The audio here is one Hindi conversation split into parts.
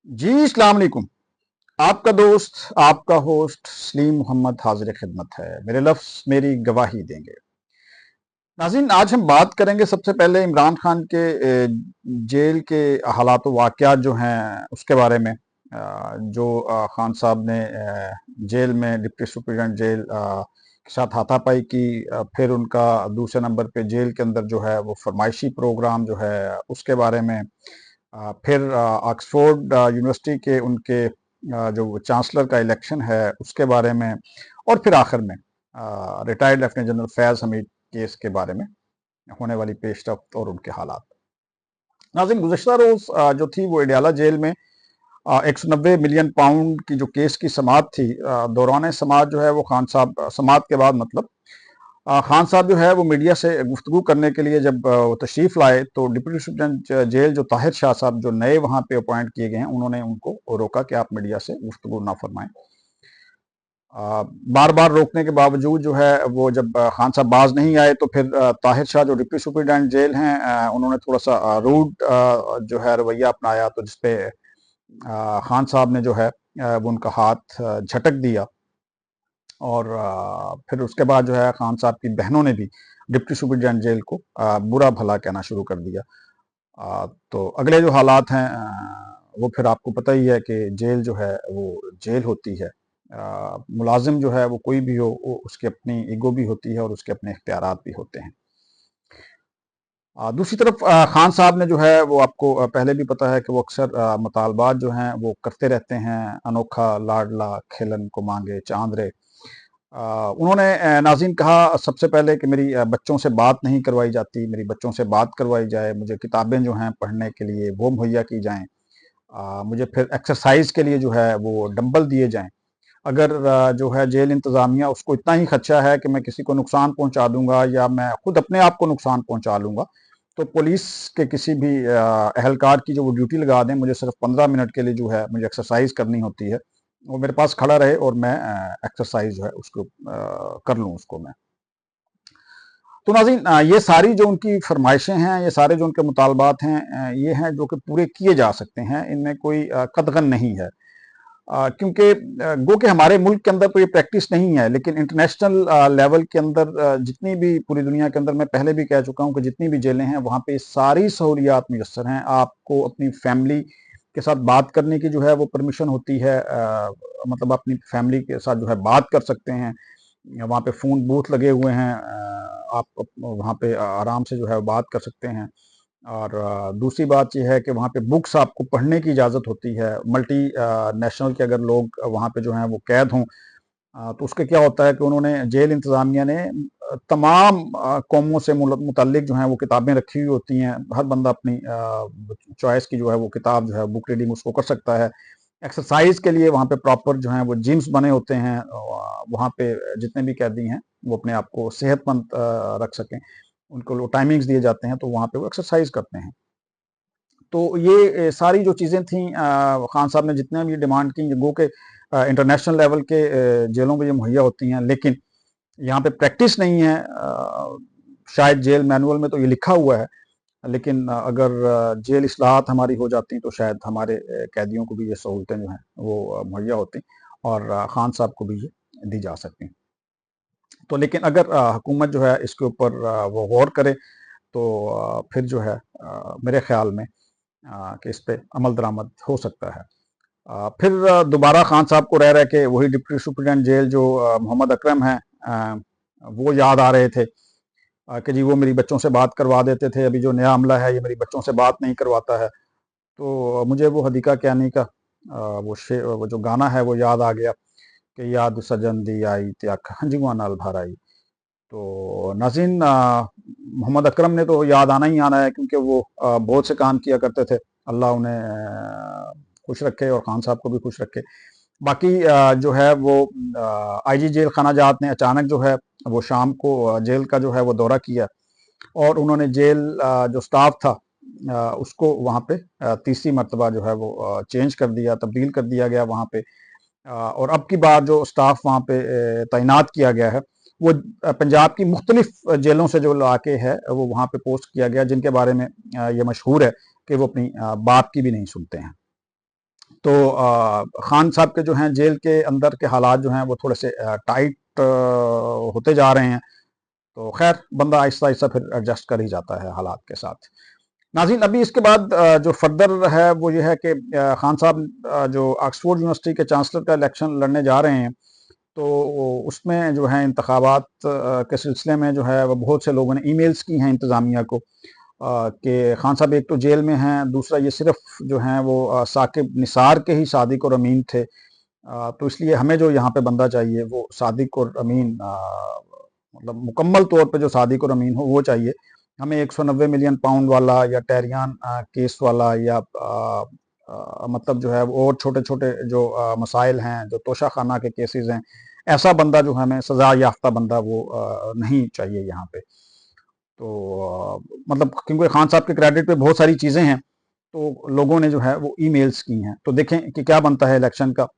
जी अस्सलाम वालेकुम। आपका दोस्त आपका होस्ट सलीम मोहम्मद हाजिर खिदमत है। मेरे लफ्ज मेरी गवाही देंगे। नाज़रीन, आज हम बात करेंगे सबसे पहले इमरान खान के जेल के हालात वाक़यात जो हैं उसके बारे में। जो खान साहब ने जेल में डिप्टी सुपरिटेंडेंट जेल के साथ हाथापाई की। फिर उनका दूसरे नंबर पे जेल के अंदर जो है वो फरमाइशी प्रोग्राम जो है उसके बारे में। फिर ऑक्सफोर्ड यूनिवर्सिटी के उनके जो चांसलर का इलेक्शन है उसके बारे में। और फिर आखिर में retired lieutenant general Faiz Hamid case के बारे में होने वाली पेशरफ्त और उनके हालात। नाज़रीन, गुज़श्ता रोज़ जो थी वो एडियाला जेल में 190 मिलियन पाउंड की जो केस की समाअत थी। दौरान समाअत जो है वो खान साहब समाअत के बाद मतलब खान साहब जो है वो मीडिया से गुफ्तगू करने के लिए जब वो तशरीफ़ लाए तो डिप्टी सुप्रीटेंडेंट जेल जो ताहिर शाह साहब जो नए वहाँ पे अपॉइंट किए गए हैं उन्होंने उनको रोका कि आप मीडिया से गुफ्तगू ना फरमाएं। बार बार रोकने के बावजूद जो है वो जब खान साहब बाज नहीं आए तो फिर ताहिर शाह जो डिप्टी सुप्रीटेंडेंट जेल हैं उन्होंने थोड़ा सा रूड जो है रवैया अपनाया, तो जिसपे खान साहब ने जो है वो उनका हाथ झटक दिया। और फिर उसके बाद जो है खान साहब की बहनों ने भी डिप्टी सुपरिटेंडेंट जेल को बुरा भला कहना शुरू कर दिया। तो अगले जो हालात हैं वो फिर आपको पता ही है कि जेल जो है वो जेल होती है। मुलाजिम जो है वो कोई भी हो वो उसकी अपनी ईगो भी होती है और उसके अपने इख्तियारात भी होते हैं। दूसरी तरफ खान साहब ने जो है वो आपको पहले भी पता है कि वो अक्सर मुतालबात जो हैं वो करते रहते हैं। अनोखा लाडला खिलन को मांगे चांद रे। उन्होंने नाज़रीन कहा सबसे पहले कि मेरी बच्चों से बात नहीं करवाई जाती, मेरी बच्चों से बात करवाई जाए, मुझे किताबें जो हैं पढ़ने के लिए वो मुहैया की जाएं। मुझे फिर एक्सरसाइज के लिए जो है वो डंबल दिए जाएं। अगर जो है जेल इंतज़ामिया उसको इतना ही खदशा है कि मैं किसी को नुकसान पहुंचा दूंगा या मैं खुद अपने आप को नुकसान पहुंचा लूंगा, तो पुलिस के किसी भी अहलकार की जो वो ड्यूटी लगा दें, मुझे सिर्फ 15 मिनट के लिए जो है मुझे एक्सरसाइज करनी होती है, वो मेरे पास खड़ा रहे और मैं एक्सरसाइज जो है उसको कर लूँ उसको मैं। तो नाज़रीन, ये सारी जो उनकी फरमाइशें हैं, ये सारे जो उनके मुतालबात हैं, ये हैं जो कि पूरे किए जा सकते हैं, इनमें कोई कतगन नहीं है। क्योंकि गो कि हमारे मुल्क के अंदर तो ये प्रैक्टिस नहीं है, लेकिन इंटरनेशनल लेवल के अंदर जितनी भी पूरी दुनिया के अंदर मैं पहले भी कह चुका हूँ कि जितनी भी जेलें हैं वहाँ पे सारी सहूलियात मुयस्सर हैं। आपको अपनी फैमिली के साथ बात करने की जो है वो परमिशन होती है। मतलब अपनी फैमिली के साथ जो है बात कर सकते हैं। वहाँ पे फ़ोन बूथ लगे हुए हैं। आप वहाँ पे आराम से जो है बात कर सकते हैं। और दूसरी बात ये है कि वहाँ पे बुक्स आपको पढ़ने की इजाज़त होती है। मल्टी नेशनल के अगर लोग वहाँ पे जो हैं वो कैद हों, तो उसके क्या होता है कि उन्होंने जेल इंतज़ामिया ने तमाम कौमों से मुतल्लिक जो हैं वो किताबें रखी हुई होती हैं। हर बंदा अपनी चॉइस की जो है वो किताब जो है बुक रीडिंग उसको कर सकता है। एक्सरसाइज के लिए वहाँ पे प्रॉपर जो है वो जिम्स बने होते हैं। वहाँ पे जितने भी कैदी हैं वो अपने आप को सेहतमंद रख सकें, उनको टाइमिंग्स दिए जाते हैं, तो वहाँ पे वो एक्सरसाइज करते हैं। तो ये सारी जो चीज़ें थी खान साहब ने जितने भी डिमांड की, गो के इंटरनेशनल लेवल के जेलों में ये मुहैया होती हैं, लेकिन यहाँ पे प्रैक्टिस नहीं है। शायद जेल मैनुअल में तो ये लिखा हुआ है, लेकिन अगर जेल इस्लाहात हमारी हो जाती तो शायद हमारे कैदियों को भी ये सहूलतें जो हैं वो मुहैया होती और खान साहब को भी ये दी जा सकती। तो लेकिन अगर हुकूमत जो है इसके ऊपर वो गौर करे तो फिर जो है मेरे ख्याल में कि इस पे अमल दरामद हो सकता है। फिर दोबारा खान साहब को रह रहे के वही डिप्टी सुपरिटेंडेंट जेल जो मोहम्मद अकरम हैं, वो याद आ रहे थे कि जी वो मेरी बच्चों से बात करवा देते थे, अभी जो नया अमला है ये मेरी बच्चों से बात नहीं करवाता है। तो मुझे वो हदीका क्यानी का वो जो गाना है वो याद आ गया कि याद सजन दी आई ते अख हंजुआ नाल भर आई। तो नाज़रीन, मोहम्मद अकरम ने तो याद आना ही आना है, क्योंकि वो बहुत से काम किया करते थे। अल्लाह उन्हें खुश रखे और खान साहब को भी खुश रखे। बाकी जो है वो आईजी जेल खाना जात ने अचानक जो है वो शाम को जेल का जो है वो दौरा किया और उन्होंने जेल जो स्टाफ था उसको वहाँ पे तीसरी मरतबा जो है वो चेंज कर दिया, तब्दील कर दिया गया वहाँ पे। और अब की बार जो स्टाफ वहाँ पे तैनात किया गया है वो पंजाब की मुख्तलिफ जेलों से जो लाके है वो वहाँ पे पोस्ट किया गया, जिनके बारे में ये मशहूर है कि वो अपनी बाप की भी नहीं सुनते हैं। तो खान साहब के जो हैं जेल के अंदर के हालात जो हैं वो थोड़े से टाइट होते जा रहे हैं। तो खैर बंदा आहिस्ता आहिस्ता फिर एडजस्ट कर ही जाता है हालात के साथ। नाज़रीन, अभी इसके बाद जो फर्दर है वो ये है कि खान साहब जो ऑक्सफोर्ड यूनिवर्सिटी के चांसलर का इलेक्शन लड़ने जा रहे हैं, तो उसमें जो है इंतखाबात के सिलसिले में जो है वो बहुत से लोगों ने ईमेल्स की हैं इंतज़ामिया को कि खान साहब एक तो जेल में हैं, दूसरा ये सिर्फ जो हैं वो साकिब निसार के ही सादिक और अमीन थे। तो इसलिए हमें जो यहाँ पे बंदा चाहिए वो सादिक और अमीन, मतलब मुकम्मल तौर पे जो सादिक और अमीन हो वो चाहिए। हमें 190 मिलियन पाउंड वाला या टेरियान केस वाला या मतलब जो है और छोटे छोटे जो मसाइल हैं, जो तोशा खाना के केसेस हैं, ऐसा बंदा जो हमें सजा याफ्ता बंदा वो नहीं चाहिए यहाँ पे। तो मतलब क्योंकि खान साहब के क्रेडिट पे बहुत सारी चीज़ें हैं, तो लोगों ने जो है वो ईमेल्स की हैं। तो देखें कि क्या बनता है इलेक्शन का।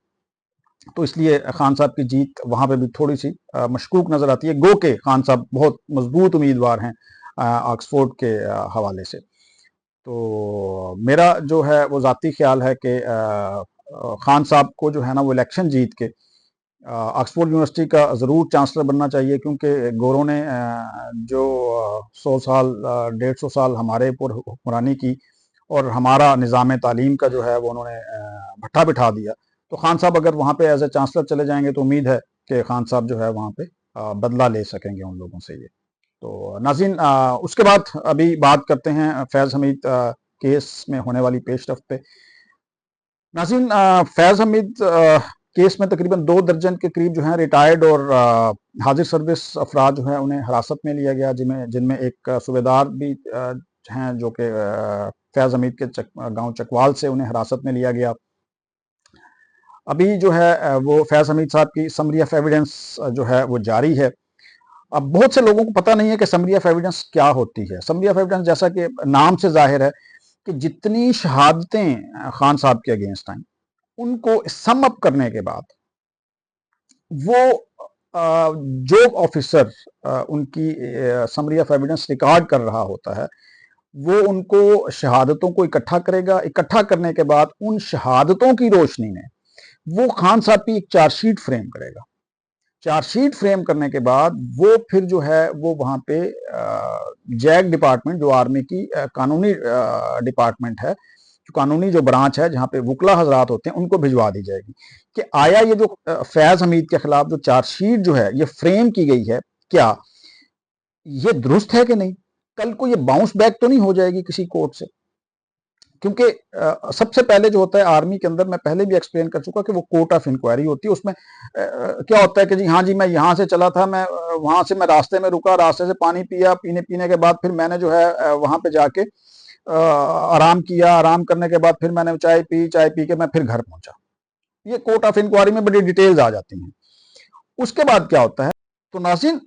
तो इसलिए खान साहब की जीत वहाँ पे भी थोड़ी सी मशकूक नज़र आती है। गो के खान साहब बहुत मजबूत उम्मीदवार हैं ऑक्सफोर्ड के हवाले से। तो मेरा जो है वो ज़ाती ख्याल है कि खान साहब को जो है ना वो इलेक्शन जीत के ऑक्सफोर्ड यूनिवर्सिटी का ज़रूर चांसलर बनना चाहिए, क्योंकि गोरों ने जो 100 साल 150 साल हमारे ऊपर हुक्मरानी की और हमारा निज़ाम तालीम का जो है वो उन्होंने भट्ठा बिठा दिया। तो खान साहब अगर वहाँ पे एज ए चांसलर चले जाएंगे तो उम्मीद है कि खान साहब जो है वहाँ पे बदला ले सकेंगे उन लोगों से ये। तो नाज़रीन, उसके बाद अभी बात करते हैं फैज़ हमीद केस में होने वाली पेशरफ पे। नाज़रीन, फैज़ हमीद केस में तकरीबन 2 दर्जन के करीब जो हैं रिटायर्ड और हाजिर सर्विस अफराद जो हैं उन्हें हिरासत में लिया गया, जिनमें एक सूबेदार भी हैं जो कि फैज़ हमीद के गांव चकवाल से उन्हें हिरासत में लिया गया। अभी जो है वो फैज़ हमीद साहब की समरी ऑफ एविडेंस जो है वो जारी है। अब बहुत से लोगों को पता नहीं है कि समरी ऑफ एविडेंस क्या होती है। समरी ऑफ एविडेंस, जैसा कि नाम से जाहिर है कि जितनी शहादतें खान साहब के अगेंस्ट आई, उनको सम अप करने के बाद वो जो ऑफिसर उनकी समरी ऑफ एविडेंस रिकॉर्ड कर रहा होता है, वो उनको शहादतों को इकट्ठा करेगा। इकट्ठा करने के बाद उन शहादतों की रोशनी में वो खान साहब की एक चार्जशीट फ्रेम करेगा। चार्जशीट फ्रेम करने के बाद वो फिर जो है वो वहां पे जैग डिपार्टमेंट, जो आर्मी की कानूनी डिपार्टमेंट है, जो कानूनी जो ब्रांच है जहां पे वकला हजरात होते हैं, उनको भिजवा दी जाएगी कि आया ये जो फैज हमीद के खिलाफ जो चार्जशीट जो है ये फ्रेम की गई है, क्या ये दुरुस्त है कि नहीं। कल को ये बाउंस बैक तो नहीं हो जाएगी किसी कोर्ट से। क्योंकि सबसे पहले जो होता है आर्मी के अंदर, मैं पहले भी एक्सप्लेन कर चुका कि वो कोर्ट ऑफ इंक्वायरी होती है। उसमें क्या होता है कि जी हाँ जी, मैं यहाँ से चला था, मैं वहां से मैं रास्ते में रुका, रास्ते से पानी पिया, पीने के बाद फिर मैंने जो है वहां पे जाके आराम किया, आराम करने के बाद फिर मैंने चाय पी के मैं फिर घर पहुंचा। ये कोर्ट ऑफ इंक्वायरी में बड़ी डिटेल्स आ जाती हैं। उसके बाद क्या होता है, तो नाज़रीन,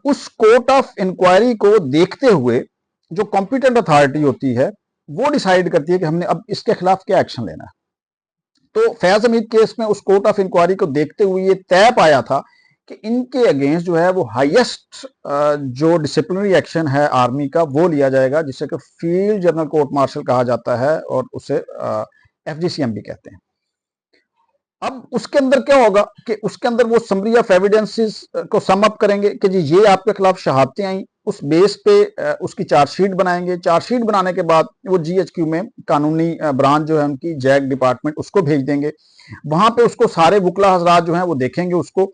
उस कोर्ट ऑफ इंक्वायरी को देखते हुए जो कॉम्पिटेंट अथॉरिटी होती है वो डिसाइड करती है कि हमने अब इसके खिलाफ क्या एक्शन लेना है। तो फैज हमीद केस में उस कोर्ट ऑफ इंक्वायरी को देखते हुए ये तय पाया था कि इनके अगेंस्ट जो है वो हाईएस्ट जो डिसिप्लिनरी एक्शन है आर्मी का वो लिया जाएगा, जिसे कि फील्ड जनरल कोर्ट मार्शल कहा जाता है और उसे FGCM भी कहते हैं। अब उसके अंदर क्या होगा कि उसके अंदर वो समरी ऑफ एविडेंसेस को सम अप करेंगे कि जी ये आपके खिलाफ शहादतें आई, उस बेस पे उसकी चार्जशीट बनाएंगे। चार्जशीट बनाने के बाद वो GHQ में कानूनी ब्रांच जो है उनकी जैग डिपार्टमेंट उसको भेज देंगे। वहां पे उसको सारे वकला हजरात जो हैं वो देखेंगे उसको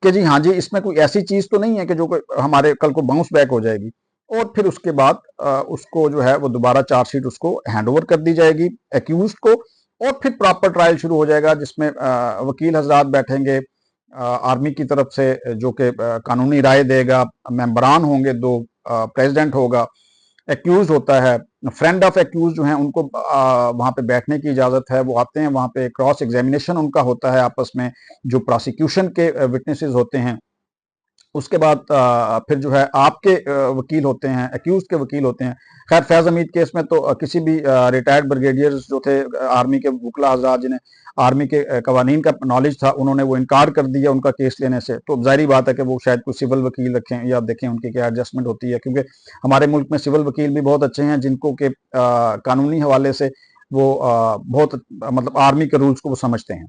कि जी हाँ जी, इसमें कोई ऐसी चीज तो नहीं है कि जो हमारे कल को बाउंस बैक हो जाएगी। और फिर उसके बाद उसको जो है वो दोबारा चार्जशीट उसको हैंड ओवर कर दी जाएगी एक्यूज को, और फिर प्रॉपर ट्रायल शुरू हो जाएगा जिसमें वकील हजरात बैठेंगे आर्मी की तरफ से, जो कि कानूनी राय देगा। मेंबरान होंगे दो, प्रेसिडेंट होगा, एक्यूज होता है, फ्रेंड ऑफ एक्यूज जो हैं उनको वहां पे बैठने की इजाजत है, वो आते हैं वहां पे, क्रॉस एग्जामिनेशन उनका होता है आपस में, जो प्रोसिक्यूशन के विटनेसेस होते हैं। उसके बाद फिर जो है आपके वकील होते हैं, एक्यूज के वकील होते हैं। खैर फैज हमीद केस में तो किसी भी रिटायर्ड ब्रिगेडियर्स जो थे आर्मी के वकला हजरात, जिन्हें आर्मी के कवानीन का नॉलेज था, उन्होंने वो इनकार कर दिया उनका केस लेने से। तो जाहिर बात है कि वो शायद कोई सिविल वकील रखें या देखें उनकी क्या एडजस्टमेंट होती है, क्योंकि हमारे मुल्क में सिविल वकील भी बहुत अच्छे हैं जिनको के कानूनी हवाले से वो बहुत मतलब आर्मी के रूल्स को वो समझते हैं।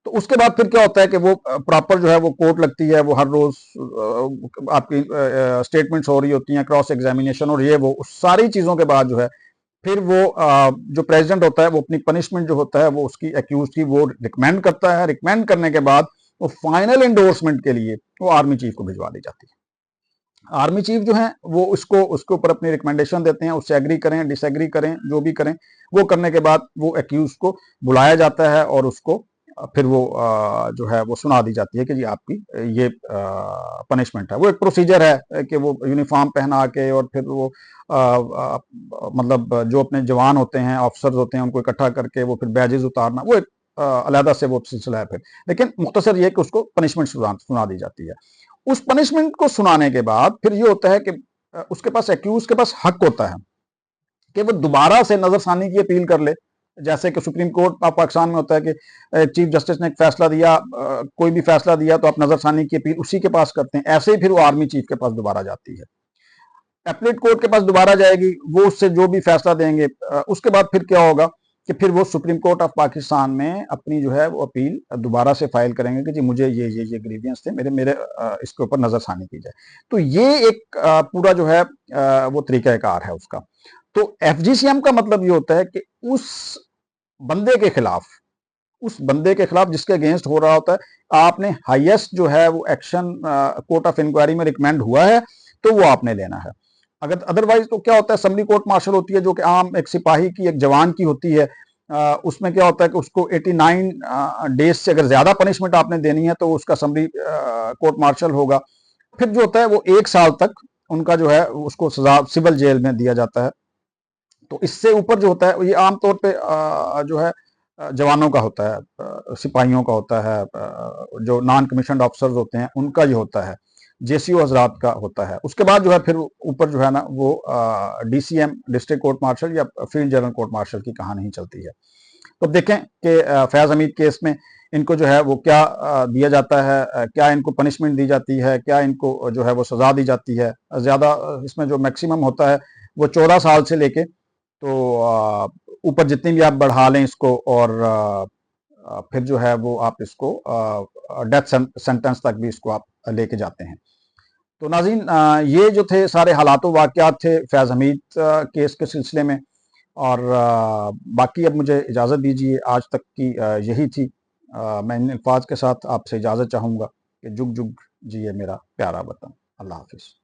तो उसके बाद फिर क्या होता है कि वो प्रॉपर जो है वो कोर्ट लगती है, वो हर रोज आपकी स्टेटमेंट्स हो रही होती हैं, क्रॉस एग्जामिनेशन और ये वो उस सारी चीजों के बाद जो है फिर वो जो प्रेसिडेंट होता है वो अपनी पनिशमेंट जो होता है वो उसकी एक्यूज की वो रिकमेंड करता है। रिकमेंड करने के बाद वो फाइनल एंडोर्समेंट के लिए वो आर्मी चीफ को भिजवा दी जाती है। आर्मी चीफ जो है वो उसको उसके ऊपर अपनी रिकमेंडेशन देते हैं, उससे एग्री करें डिसएग्री करें जो भी करें, वो करने के बाद वो एक्यूज को बुलाया जाता है और उसको फिर वो जो है वो सुना दी जाती है कि जी आपकी ये पनिशमेंट है। वो एक प्रोसीजर है कि वो यूनिफॉर्म पहना के और फिर वो मतलब जो अपने जवान होते हैं, ऑफिसर्स होते हैं, उनको इकट्ठा करके वो फिर बैजेस उतारना, वो एक अलहदा से वो सिलसिला है फिर। लेकिन मुख्तसर ये कि उसको पनिशमेंट सुना दी जाती है। उस पनिशमेंट को सुनाने के बाद फिर ये होता है कि उसके पास एक्यूज के पास हक होता है कि वो दोबारा से नजरसानी की अपील कर ले। जैसे कि सुप्रीम कोर्ट ऑफ पाकिस्तान में होता है कि चीफ जस्टिस ने एक फैसला दिया, कोई भी फैसला दिया तो आप नजरसानी की अपील उसी के पास करते हैं, ऐसे ही फिर वो आर्मी चीफ के पास दोबारा जाती है, एपलेट कोर्ट के पास दोबारा जाएगी, वो उससे जो भी फैसला देंगे उसके बाद फिर क्या होगा कि फिर वो सुप्रीम कोर्ट ऑफ पाकिस्तान में अपनी जो है वो अपील दोबारा से फाइल करेंगे कि जी मुझे ये ग्रीवियंस थे, मेरे मेरे इसके ऊपर नजरसानी की जाए। तो ये एक पूरा जो है वो तरीकाकार है उसका। तो एफजीसीएम का मतलब ये होता है कि उस बंदे के खिलाफ, उस बंदे के खिलाफ जिसके अगेंस्ट हो रहा होता है, आपने हाईएस्ट जो है वो एक्शन कोर्ट ऑफ इंक्वायरी में रिकमेंड हुआ है तो वो आपने लेना है। अगर अदरवाइज तो क्या होता है, समरी कोर्ट मार्शल होती है जो कि आम एक सिपाही की, एक जवान की होती है। उसमें क्या होता है कि उसको 89 डेज से अगर ज्यादा पनिशमेंट आपने देनी है तो उसका समरी कोर्ट मार्शल होगा। फिर जो होता है वो 1 साल तक उनका जो है उसको सजा सिविल जेल में दिया जाता है। तो इससे ऊपर जो होता है ये आमतौर पे जो है जवानों का होता है, सिपाहियों का होता है, जो नॉन कमीशन ऑफिसर्स होते हैं उनका ये होता है, जेसीओ हजरात का होता है। उसके बाद जो है फिर ऊपर जो है ना वो डीसीएम डिस्ट्रिक्ट कोर्ट मार्शल या फील्ड जनरल कोर्ट मार्शल की कहानी ही चलती है। तो देखें कि फैज हमीद केस में इनको जो है वो क्या दिया जाता है, क्या इनको पनिशमेंट दी जाती है, क्या इनको जो है वो सजा दी जाती है। ज्यादा इसमें जो मैक्सिमम होता है वो 14 साल से लेके तो ऊपर जितनी भी आप बढ़ा लें इसको और फिर जो है वो आप इसको डेथ सेंटेंस तक भी इसको आप लेके जाते हैं। तो नाज़रीन ये जो थे सारे हालात वाक़यात थे फैज़ हमीद केस के सिलसिले में। और बाकी अब मुझे इजाज़त दीजिए, आज तक की यही थी। मैं इन अल्फाज के साथ आपसे इजाज़त चाहूँगा कि जुग जुग जिए मेरा प्यारा वतन। अल्लाह हाफिज़।